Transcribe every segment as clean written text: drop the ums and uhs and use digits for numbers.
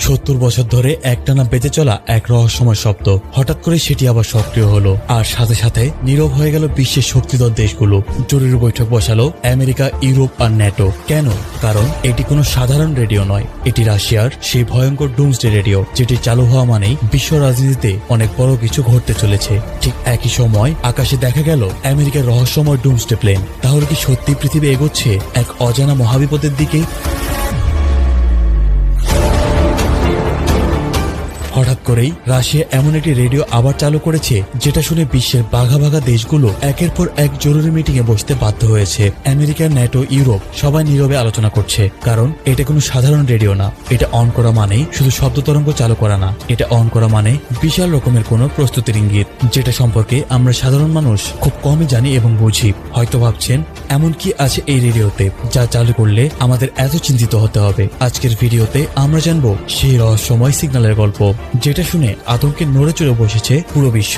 70 বছর ধরে একটানা বেঁচে চলা এক রহস্যময় শব্দ হঠাৎ করে সেটি আবার সক্রিয় হলো, আর সাথে সাথে নীরব হয়ে গেল বিশ্বের শক্তিধর দেশগুলো। জরুরি বৈঠক বসালো আমেরিকা, ইউরোপ আর ন্যাটো। কেন? কারণ এটি কোনো সাধারণ রেডিও নয়, এটি রাশিয়ার সেই ভয়ঙ্কর ডুমসডে রেডিও, যেটি চালু হওয়া মানেই বিশ্ব রাজনীতিতে অনেক বড় কিছু ঘটতে চলেছে। ঠিক একই সময় আকাশে দেখা গেল আমেরিকার রহস্যময় ডুমসডে প্লেন। তাহলে কি সত্যি পৃথিবী এগোচ্ছে এক অজানা মহাবিপদের দিকে? হঠাৎ করেই রাশিয়া এমন একটি রেডিও আবার চালু করেছে, যেটা শুনে বিশ্বের বাঘা বাঘা দেশগুলো একের পর এক জরুরি মিটিং এ বসতে বাধ্য হয়েছে। আমেরিকা, ন্যাটো, ইউরোপ সবাই নীরবে আলোচনা করছে, কারণ এটা কোনো সাধারণ রেডিও না। এটা অন করা মানেই শুধু শব্দ তরঙ্গ চালু করা না, এটা অন করা মানে বিশাল রকমের কোনো প্রস্তুতির ইঙ্গিত, যেটা সম্পর্কে আমরা সাধারণ মানুষ খুব কমই জানি এবং বুঝি। হয়তো ভাবছেন এমন কি আছে এই রেডিওতে যা চালু করলে আমাদের এত চিন্তিত হতে হবে। আজকের ভিডিওতে আমরা জানবো সেই রহস্যময় সিগন্যালের গল্প, যেটা শুনে আতঙ্কে নড়ে চড়ে বসেছে পুরো বিশ্ব।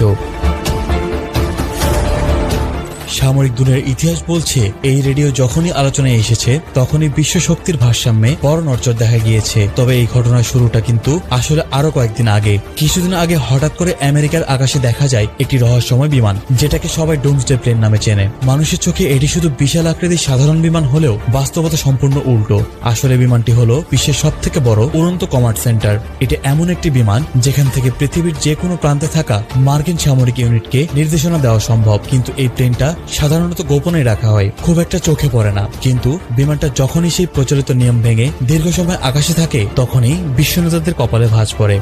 সামরিক দুনিয়ার ইতিহাস বলছে, এই রেডিও যখনই আলোচনায় এসেছে তখনই বিশ্ব শক্তির ভারসাম্যে বড় নড়চড় দেখা গিয়েছে। তবে এই ঘটনার শুরুটা কিন্তু আসলে আরো কয়েকদিন আগে। কিছুদিন আগে হঠাৎ করে আমেরিকার আকাশে দেখা যায় একটি রহস্যময় বিমান, যেটাকে সবাই ডুমসডে প্লেন নামে চেনে। মানুষের চোখে এটি শুধু বিশাল আকৃতির সাধারণ বিমান হলেও বাস্তবতা সম্পূর্ণ উল্টো। আসলে বিমানটি হলো বিশ্বের সব থেকে বড় উড়ন্ত কমান্ড সেন্টার। এটি এমন একটি বিমান যেখান থেকে পৃথিবীর যে কোনো প্রান্তে থাকা মার্কিন সামরিক ইউনিটকে নির্দেশনা দেওয়া সম্ভব। কিন্তু এই প্লেনটা সাধারণত গোপনে রাখা হয়, খুব একটা চোখে পড়ে না। কিন্তু বিমানটা যখনই সেই প্রচলিত নিয়ম ভেঙে দীর্ঘ সময় আকাশে থাকে, তখনই বিশ্ব নেতাদের কপালে ভাঁজ পড়ে।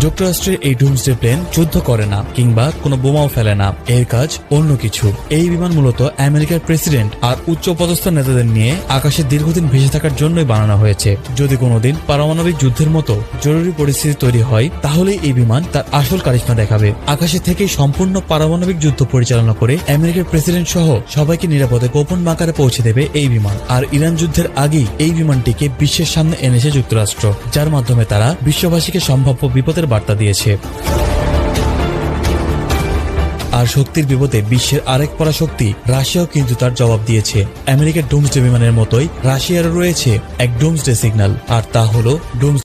যুক্তরাষ্ট্রের এই ডুমসডে প্লেন যুদ্ধ করে না কিংবা কোনো বোমাও ফেলে না, এর কাজ অন্য কিছু। এই বিমান মূলত আমেরিকার প্রেসিডেন্ট আর উচ্চ পদস্থ নেতাদের নিয়ে আকাশে দীর্ঘদিন ভেসে থাকার জন্যই বানানো হয়েছে। যদি কোনোদিন পারমাণবিক যুদ্ধের মতো জরুরি পরিস্থিতি তৈরি হয়, তাহলে এই বিমান তার আসল কারিশমা দেখাবে। আকাশে থেকেই সম্পূর্ণ পারমাণবিক যুদ্ধ পরিচালনা করে আমেরিকার প্রেসিডেন্ট সহ সবাইকে নিরাপদে গোপন বাঁকারে পৌঁছে দেবে এই বিমান। আর ইরান যুদ্ধের আগেই এই বিমানটিকে বিশ্বের সামনে এনেছে যুক্তরাষ্ট্র, যার মাধ্যমে তারা বিশ্ববাসীকে সম্ভাব্য বিপদের বার্তা দিয়েছে। আর শক্তির বিপদে বিশ্বের আরেক পরাশক্তি রাশিয়াও কিন্তু তার জবাব দিয়েছে। আমেরিকার ডুমসডে বিমানের মতোই রাশিয়ারও রয়েছে এক ডুমসডে সিগন্যাল, আর তা হলো